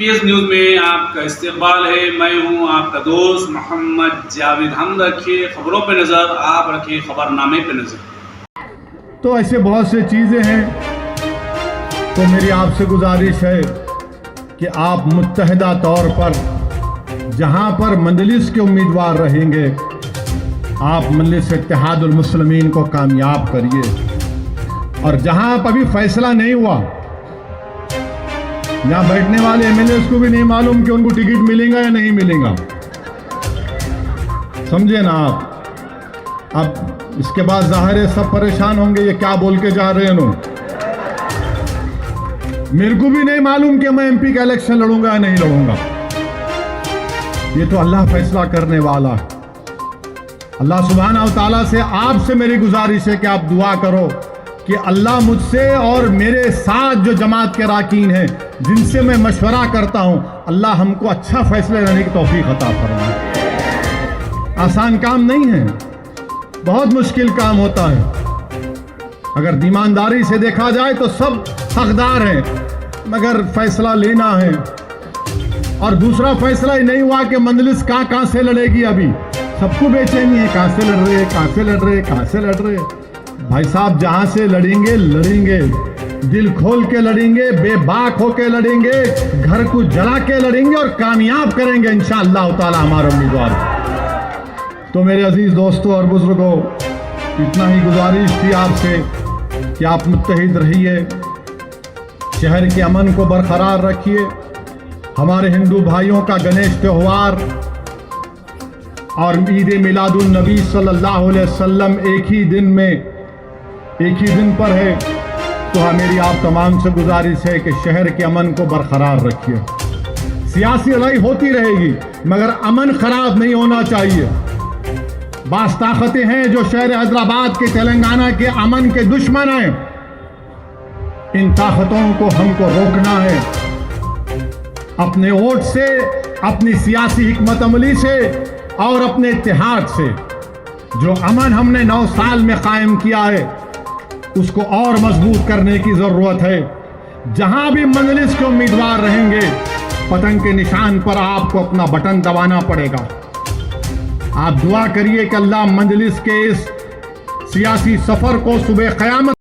EPS news میں آپ کا استقبال ہے۔ میں ہوں آپ کا دوست محمد جاوید۔ ہم رکھیے خبروں پہ نظر، آپ رکھیے خبر نامے پہ نظر۔ تو ایسے بہت سے چیزیں ہیں، تو میری آپ سے گزارش ہے کہ آپ متحدہ طور پر جہاں پر مجلس کے امیدوار رہیں گے، آپ مجلس اتحاد المسلمین کو کامیاب کریے، اور جہاں پر ابھی فیصلہ نہیں ہوا، یہاں بیٹھنے والے MLAs کو بھی نہیں معلوم کہ ان کو ٹکٹ ملیں گا یا نہیں ملیں گا، سمجھے نا آپ؟ اب اس کے بعد ظاہر ہے سب پریشان ہوں گے، یہ کیا بول کے جا رہے ہیں انہوں۔ میرے کو بھی نہیں معلوم کہ میں MP کا الیکشن لڑوں گا یا نہیں لڑوں گا، یہ تو اللہ فیصلہ کرنے والا ہے۔ اللہ سبحانہ و تعالیٰ سے آپ سے میری گزارش ہے کہ آپ دعا کرو کہ اللہ مجھ سے اور میرے ساتھ جو جماعت کے اراکین ہیں جن سے میں مشورہ کرتا ہوں، اللہ ہم کو اچھا فیصلہ لینے کی توفیق عطا فرمائے۔ آسان کام نہیں ہے، بہت مشکل کام ہوتا ہے۔ اگر ایمانداری سے دیکھا جائے تو سب حقدار ہیں، مگر فیصلہ لینا ہے۔ اور دوسرا فیصلہ ہی نہیں ہوا کہ مجلس کہاں سے لڑے گی، ابھی سب کو بے چینی ہے، کہاں سے لڑ رہے، کہاں سے لڑ رہے، کہاں سے لڑ رہے۔ بھائی صاحب جہاں سے لڑیں گے لڑیں گے، دل کھول کے لڑیں گے، بے باک ہو کے لڑیں گے، گھر کو جلا کے لڑیں گے اور کامیاب کریں گے انشاءاللہ تعالی ہمارا امیدوار۔ تو میرے عزیز دوستوں اور بزرگوں، اتنا ہی گزارش تھی آپ سے کہ آپ متحد رہیے، شہر کے امن کو برقرار رکھیے۔ ہمارے ہندو بھائیوں کا گنیش تہوار اور عید میلاد النبی صلی اللہ علیہ وسلم ایک ہی دن پر ہے، تو میری آپ تمام سے گزارش ہے کہ شہر کے امن کو برقرار رکھیے۔ سیاسی لڑائی ہوتی رہے گی مگر امن خراب نہیں ہونا چاہیے۔ بعض طاقتیں ہیں جو شہر حیدرآباد کے، تلنگانہ کے امن کے دشمن ہیں، ان طاقتوں کو ہم کو روکنا ہے، اپنے ووٹ سے، اپنی سیاسی حکمت عملی سے اور اپنے اتحاد سے۔ جو امن ہم نے 9 سال میں قائم کیا ہے اس کو اور مضبوط کرنے کی ضرورت ہے۔ جہاں بھی مجلس کے امیدوار رہیں گے، پتنگ کے نشان پر آپ کو اپنا بٹن دبانا پڑے گا۔ آپ دعا کریے کہ اللہ مجلس کے اس سیاسی سفر کو صبح قیامت